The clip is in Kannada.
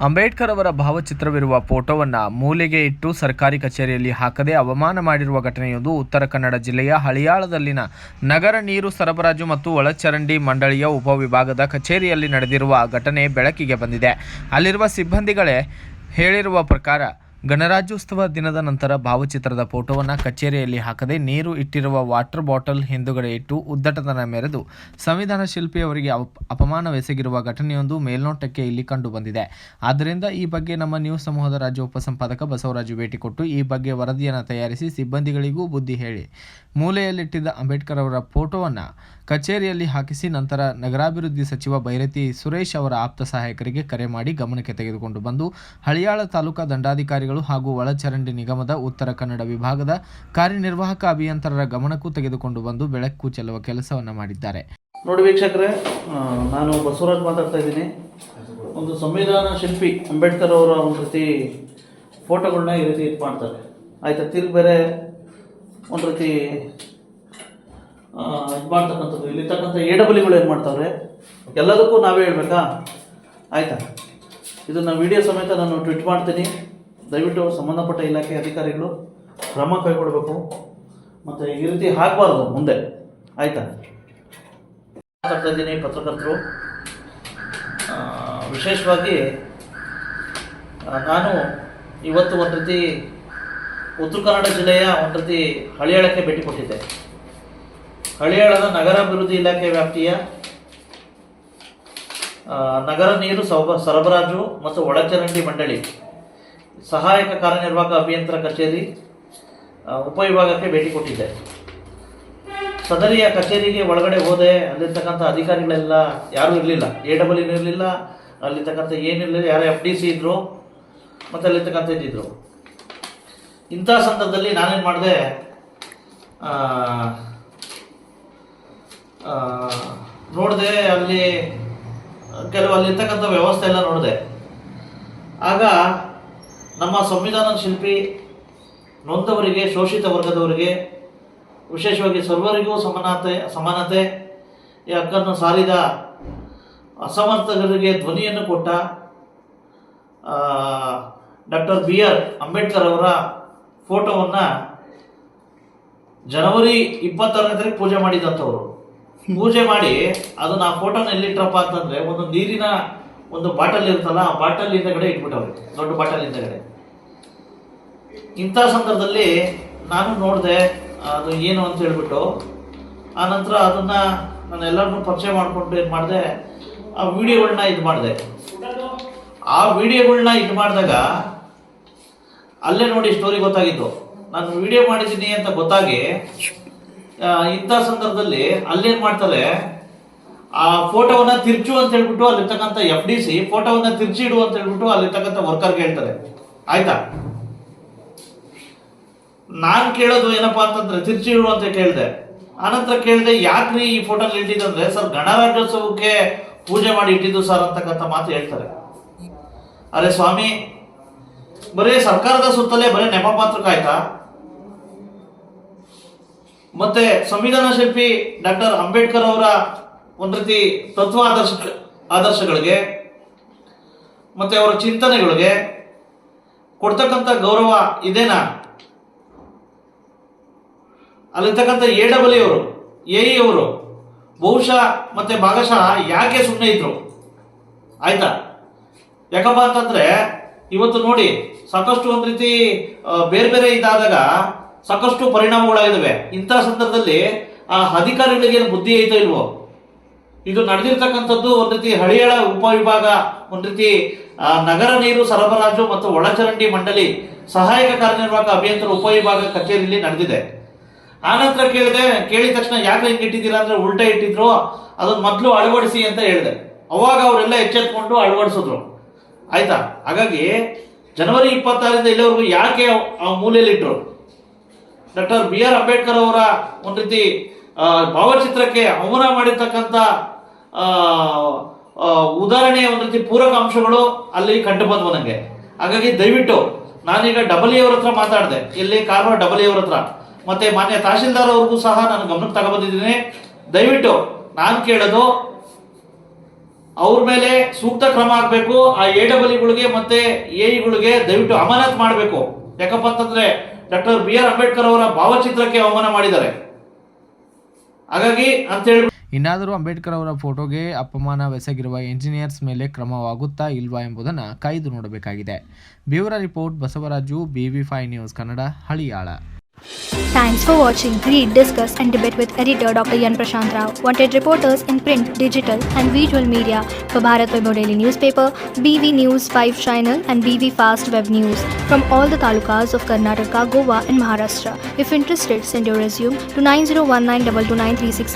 ಅಂಬೇಡ್ಕರ್ ಅವರ ಭಾವಚಿತ್ರವಿರುವ ಫೋಟೋವನ್ನು ಮೂಲೆಗೆ ಇಟ್ಟು ಸರ್ಕಾರಿ ಕಚೇರಿಯಲ್ಲಿ ಹಾಕದೆ ಅವಮಾನ ಮಾಡಿರುವ ಘಟನೆಯೊಂದು ಉತ್ತರ ಕನ್ನಡ ಜಿಲ್ಲೆಯ ಹಳಿಯಾಳದಲ್ಲಿನ ನಗರ ನೀರು ಸರಬರಾಜು ಮತ್ತು ಒಳಚರಂಡಿ ಮಂಡಳಿಯ ಉಪವಿಭಾಗದ ಕಚೇರಿಯಲ್ಲಿ ನಡೆದಿರುವ ಘಟನೆ ಬೆಳಕಿಗೆ ಬಂದಿದೆ. ಅಲ್ಲಿರುವ ಸಿಬ್ಬಂದಿಗಳೇ ಹೇಳಿರುವ ಪ್ರಕಾರ ಗಣರಾಜ್ಯೋತ್ಸವ ದಿನದ ನಂತರ ಭಾವಚಿತ್ರದ ಫೋಟೋವನ್ನು ಕಚೇರಿಯಲ್ಲಿ ಹಾಕದೆ ನೀರು ಇಟ್ಟಿರುವ ವಾಟರ್ ಬಾಟಲ್ ಹಿಂದುಗಡೆ ಇಟ್ಟು ಉದ್ದಟತನ ಮೆರೆದು ಸಂವಿಧಾನ ಶಿಲ್ಪಿಯವರಿಗೆ ಅಪಮಾನವೆಸಗಿರುವ ಘಟನೆಯೊಂದು ಮೇಲ್ನೋಟಕ್ಕೆ ಇಲ್ಲಿ ಕಂಡು ಬಂದಿದೆ. ಆದ್ದರಿಂದ ಈ ಬಗ್ಗೆ ನಮ್ಮ ನ್ಯೂಸ್ ಸಮೂಹದ ರಾಜ್ಯ ಉಪಸಂಪಾದಕ ಬಸವರಾಜು ಭೇಟಿ ಕೊಟ್ಟು ಈ ಬಗ್ಗೆ ವರದಿಯನ್ನು ತಯಾರಿಸಿ ಸಿಬ್ಬಂದಿಗಳಿಗೂ ಬುದ್ಧಿ ಹೇಳಿ ಮೂಲೆಯಲ್ಲಿಟ್ಟಿದ್ದ ಅಂಬೇಡ್ಕರ್ ಅವರ ಫೋಟೋವನ್ನು ಕಚೇರಿಯಲ್ಲಿ ಹಾಕಿಸಿ ನಂತರ ನಗರಾಭಿವೃದ್ಧಿ ಸಚಿವ ಬೈರತಿ ಸುರೇಶ್ ಅವರ ಆಪ್ತ ಸಹಾಯಕರಿಗೆ ಕರೆ ಮಾಡಿ ಗಮನಕ್ಕೆ ತೆಗೆದುಕೊಂಡು ಬಂದು ಹಳಿಯಾಳ ತಾಲೂಕಾ ದಂಡಾಧಿಕಾರಿಗಳು ಹಾಗೂ ಒಳಚರಂಡಿ ನಿಗಮದ ಉತ್ತರ ಕನ್ನಡ ವಿಭಾಗದ ಕಾರ್ಯನಿರ್ವಾಹಕ ಅಭಿಯಂತರರ ಗಮನಕ್ಕೂ ತೆಗೆದುಕೊಂಡು ಬಂದು ಬೆಳಕು ಚೆಲ್ಲುವ ಕೆಲಸವನ್ನು ಮಾಡಿದ್ದಾರೆ. ನೋಡಿ ವೀಕ್ಷಕರೇ, ನಾನು ಬಸವರಾಜ್ ಮಾತಾಡ್ತಾ ಇದ್ದೀನಿ. ಒಂದು ಸಂವಿಧಾನ ಶಿಲ್ಪಿ ಅಂಬೇಡ್ಕರ್ ಅವರ ಒಂದು ರೀತಿ ಫೋಟೋಗಳನ್ನ ಈ ರೀತಿ ಇದು ಮಾಡ್ತಾರೆ, ಆಯಿತಾ. ತಿರುಗಿ ಬೇರೆ ಒಂದು ರೀತಿ ಇದು ಮಾಡ್ತಕ್ಕಂಥದ್ದು ಇಲ್ಲಿರ್ತಕ್ಕಂಥ AWಗಳು ಏನು ಮಾಡ್ತಾವ್ರೆ ಎಲ್ಲದಕ್ಕೂ ನಾವೇ ಹೇಳ್ಬೇಕಾ, ಆಯಿತಾ. ಇದನ್ನು ವಿಡಿಯೋ ಸಮೇತ ನಾನು ಟ್ವೀಟ್ ಮಾಡ್ತೀನಿ. ದಯವಿಟ್ಟು ಸಂಬಂಧಪಟ್ಟ ಇಲಾಖೆ ಅಧಿಕಾರಿಗಳು ಕ್ರಮ ಕೈಗೊಳ್ಳಬೇಕು ಮತ್ತು ಈ ರೀತಿ ಆಗಬಾರ್ದು ಮುಂದೆ, ಆಯಿತಾ. ಮಾತಾಡ್ತಾ ಇದ್ದೀನಿ ಪತ್ರಕರ್ತರು. ವಿಶೇಷವಾಗಿ ನಾನು ಇವತ್ತು ಒಂದು ರೀತಿ ಉತ್ತರ ಕನ್ನಡ ಜಿಲ್ಲೆಯ ಒಂದು ರೀತಿ ಹಳಿಯಾಳಕ್ಕೆ ಭೇಟಿ ಕೊಟ್ಟಿದ್ದೆ. ಹಳಿಯಾಳದ ನಗರಾಭಿವೃದ್ಧಿ ಇಲಾಖೆ ವ್ಯಾಪ್ತಿಯ ನಗರ ನೀರು ಸರಬರಾಜು ಮತ್ತು ಒಳಚರಂಡಿ ಮಂಡಳಿ ಸಹಾಯಕ ಕಾರ್ಯನಿರ್ವಾಹಕ ಅಭಿಯಂತರ ಕಚೇರಿ ಉಪವಿಭಾಗಕ್ಕೆ ಭೇಟಿ ಕೊಟ್ಟಿದ್ದೆ. ಸದರಿಯ ಕಚೇರಿಗೆ ಒಳಗಡೆ ಹೋದೆ. ಅಲ್ಲಿರ್ತಕ್ಕಂಥ ಅಧಿಕಾರಿಗಳೆಲ್ಲ ಯಾರೂ ಇರಲಿಲ್ಲ, AW ಇರಲಿಲ್ಲ, ಅಲ್ಲಿರ್ತಕ್ಕಂಥ ಏನಿರಲಿಲ್ಲ, ಯಾರೋ FDC ಇದ್ದರು ಮತ್ತು ಅಲ್ಲಿರ್ತಕ್ಕಂಥ ಇದ್ದಿದ್ರು. ಇಂಥ ಸಂದರ್ಭದಲ್ಲಿ ನಾನೇನು ಮಾಡಿದೆ, ನೋಡಿದೆ ಅಲ್ಲಿ ಕೆಲವು ಅಲ್ಲಿರ್ತಕ್ಕಂಥ ವ್ಯವಸ್ಥೆ ಎಲ್ಲ ನೋಡಿದೆ. ಆಗ ನಮ್ಮ ಸಂವಿಧಾನ ಶಿಲ್ಪಿ ನೊಂದವರಿಗೆ, ಶೋಷಿತ ವರ್ಗದವರಿಗೆ, ವಿಶೇಷವಾಗಿ ಸರ್ವರಿಗೂ ಸಮಾನತೆ ಈ ಹಕ್ಕನ್ನು ಸಾರಿದ ಅಸಮರ್ಥರಿಗೆ ಧ್ವನಿಯನ್ನು ಕೊಟ್ಟ ಡಾಕ್ಟರ್ BR ಅಂಬೇಡ್ಕರ್ ಅವರ ಫೋಟೋವನ್ನು ಜನವರಿ 26ನೇ ಪೂಜೆ ಮಾಡಿದಂಥವ್ರು. ಪೂಜೆ ಮಾಡಿ ಅದನ್ನು ಆ ಫೋಟೋನ ಎಲ್ಲಿಟ್ರಪ್ಪ ಅಂತಂದರೆ ಒಂದು ನೀರಿನ ಒಂದು ಬಾಟಲ್ ಇರುತ್ತಲ್ಲ, ಆ ಬಾಟಲ್ ಹಿಂದಗಡೆ ಇಟ್ಬಿಟ್ಟವ್ರೆ, ದೊಡ್ಡ ಬಾಟಲ್ ಹಿಂದಗಡೆ. ಇಂಥ ಸಂದರ್ಭದಲ್ಲಿ ನಾನು ನೋಡಿದೆ ಅದು ಏನು ಅಂತ ಹೇಳ್ಬಿಟ್ಟು. ಆನಂತರ ಅದನ್ನು ನಾನು ಎಲ್ಲರನ್ನೂ ಪರಿಚಯ ಮಾಡಿಕೊಂಡು ಏನು ಮಾಡಿದೆ, ಆ ವಿಡಿಯೋಗಳನ್ನ ಇದು ಮಾಡಿದೆ. ಆ ವಿಡಿಯೋಗಳನ್ನ ಇದು ಮಾಡಿದಾಗ ಅಲ್ಲೇ ನೋಡಿ ಸ್ಟೋರಿ ಗೊತ್ತಾಗಿತ್ತು. ನಾನು ವಿಡಿಯೋ ಮಾಡಿದ್ದೀನಿ ಅಂತ ಗೊತ್ತಾಗಿ ಇಂಥ ಸಂದರ್ಭದಲ್ಲಿ ಅಲ್ಲೇನು ಮಾಡ್ತಾರೆ, ಆ ಫೋಟೋವನ್ನ ತಿರ್ಚು ಅಂತ ಹೇಳ್ಬಿಟ್ಟು ಅಲ್ಲಿರ್ತಕ್ಕಂಥ FDC ಫೋಟೋವನ್ನ ತಿರ್ಚಿಡು ಅಂತ ಹೇಳ್ಬಿಟ್ಟು ಅಲ್ಲಿರ್ತಕ್ಕಂಥ ವರ್ಕರ್ಗೆ ಹೇಳ್ತಾರೆ, ಆಯ್ತಾ. ನಾನು ಕೇಳೋದು ಏನಪ್ಪಾ ಅಂತಂದ್ರೆ ತಿರ್ಚಿಡು ಅಂತ ಕೇಳಿದೆ. ಆನಂತರ ಕೇಳಿದೆ, ಯಾಕ್ರಿ ಈ ಫೋಟೋ ಇಟ್ಟಿದ್ದಂದ್ರೆ, ಸರ್ ಗಣರಾಜ್ಯೋತ್ಸವಕ್ಕೆ ಪೂಜೆ ಮಾಡಿ ಇಟ್ಟಿದ್ದು ಸರ್ ಅಂತಕ್ಕಂಥ ಮಾತು ಹೇಳ್ತಾರೆ. ಅರೆ ಸ್ವಾಮಿ, ಬರೀ ಸರ್ಕಾರದ ಸುತ್ತಲೇ ಬರೀ ನೆಪ ಮಾತ್ರಕ್ಕೆ ಆಯ್ತಾ? ಮತ್ತೆ ಸಂವಿಧಾನ ಶಿಲ್ಪಿ ಡಾಕ್ಟರ್ ಅಂಬೇಡ್ಕರ್ ಅವರ ಒಂದು ರೀತಿ ತತ್ವ ಆದರ್ಶಗಳಿಗೆ ಮತ್ತೆ ಅವರ ಚಿಂತನೆಗಳಿಗೆ ಕೊಡ್ತಕ್ಕಂಥ ಗೌರವ ಇದೇನಾ? ಅಲ್ಲಿರ್ತಕ್ಕಂಥ AW ಅವರು, AE ಅವರು ಬಹುಶಃ ಮತ್ತೆ ಭಾಗಶಃ ಯಾಕೆ ಸುಮ್ಮನೆ ಇದ್ರು, ಆಯ್ತಾ. ಯಾಕಪ್ಪ ಅಂತಂದ್ರೆ ಇವತ್ತು ನೋಡಿ ಸಾಕಷ್ಟು ಒಂದು ರೀತಿ ಬೇರೆ ಬೇರೆ ಇದಾದಾಗ ಸಾಕಷ್ಟು ಪರಿಣಾಮಗಳಾಗಿದ್ದಾವೆ. ಇಂಥ ಸಂದರ್ಭದಲ್ಲಿ ಆ ಅಧಿಕಾರಿಗಳಿಗೆ ಏನು ಬುದ್ಧಿ ಐತೋ ಇಲ್ವೋ? ಇದು ನಡೆದಿರ್ತಕ್ಕಂಥದ್ದು ಒಂದು ರೀತಿ ಹಳಿಯಾಳ ಉಪವಿಭಾಗ, ಒಂದು ರೀತಿ ನಗರ ನೀರು ಸರಬರಾಜು ಮತ್ತು ಒಳಚರಂಡಿ ಮಂಡಳಿ ಸಹಾಯಕ ಕಾರ್ಯನಿರ್ವಾಹಕ ಅಭಿಯಂತರ ಉಪವಿಭಾಗ ಕಚೇರಿಯಲ್ಲಿ ನಡೆದಿದೆ. ಆನಂತರ ಕೇಳಿದ ತಕ್ಷಣ ಯಾಕೆ ಹಿಂಗೆ ಇಟ್ಟಿದ್ದೀರಾ ಅಂದ್ರೆ ಉಲ್ಟಾ ಇಟ್ಟಿದ್ರು, ಅದನ್ನ ಮೊದಲು ಅಳವಡಿಸಿ ಅಂತ ಹೇಳಿದೆ. ಅವಾಗ ಅವರೆಲ್ಲ ಎಚ್ಚೆತ್ಕೊಂಡು ಅಳವಡಿಸಿದ್ರು, ಆಯ್ತಾ. ಹಾಗಾಗಿ ಜನವರಿ 26ರಿಂದ ಇಲ್ಲಿವರೆಗೂ ಯಾಕೆ ಆ ಮೂಲೆಯಲ್ಲಿಟ್ಟರು? ಡಾಕ್ಟರ್ BR ಅಂಬೇಡ್ಕರ್ ಅವರ ಒಂದು ರೀತಿ ಭಾವಚಿತ್ರಕ್ಕೆ ಅವಮಾನ ಮಾಡಿರ್ತಕ್ಕಂಥ ಉದಾಹರಣೆಯ ಒಂದು ರೀತಿ ಪೂರಕ ಅಂಶಗಳು ಅಲ್ಲಿ ಕಂಡು ಬಂದವು ನನಗೆ. ಹಾಗಾಗಿ ದಯವಿಟ್ಟು ನಾನೀಗ WE ಅವ್ರ ಹತ್ರ ಮಾತಾಡಿದೆ, ಇಲ್ಲಿ ಕಾರವಾರ WE ಅವ್ರ ಹತ್ರ, ಮತ್ತೆ ಮಾನ್ಯ ತಹಶೀಲ್ದಾರ್ ಅವ್ರಿಗೂ ಸಹ ನಾನು ಗಮನಕ್ಕೆ ತಗೊಬಂದಿದ್ದೀನಿ. ದಯವಿಟ್ಟು ನಾನು ಕೇಳೋದು, ಅವ್ರ ಮೇಲೆ ಸೂಕ್ತ ಕ್ರಮ ಆಗಬೇಕು. ಆ AEEಗಳಿಗೆ ಮತ್ತೆ AEಗಳಿಗೆ ದಯವಿಟ್ಟು ಅಮಾನತ್ ಮಾಡಬೇಕು. ಯಾಕಪ್ಪ ಅಂತಂದ್ರೆ ಡಾಕ್ಟರ್ BR ಅಂಬೇಡ್ಕರ್ ಅವರ ಭಾವಚಿತ್ರಕ್ಕೆ ಅವಮಾನ ಮಾಡಿದ್ದಾರೆ. ಹಾಗಾಗಿ ಅಂತ ಹೇಳಿ ಇನ್ನಾದರೂ ಅಂಬೇಡ್ಕರ್ ಅವರ ಫೋಟೋಗೆ ಅಪಮಾನವೆಸಗಿರುವ ಎಂಜಿನಿಯರ್ಸ್ ಮೇಲೆ ಕ್ರಮವಾಗುತ್ತಾ ಇಲ್ವಾ ಎಂಬುದನ್ನು ಕಾಯ್ದು ನೋಡಬೇಕಾಗಿದೆ. Bureau report, Basavaraju, BV5 news Kannada, Haliyal. Thanks for watching. Read, discuss and debate with editor Dr. Yan Prashant Rao. Wanted reporters in print, digital and visual media for Bharat Vaibhav Daily Newspaper, BV News 5 Channel and BV Fast Web News from all the talukas of Karnataka, Goa and Maharashtra. If interested, send your resume to 9019229369.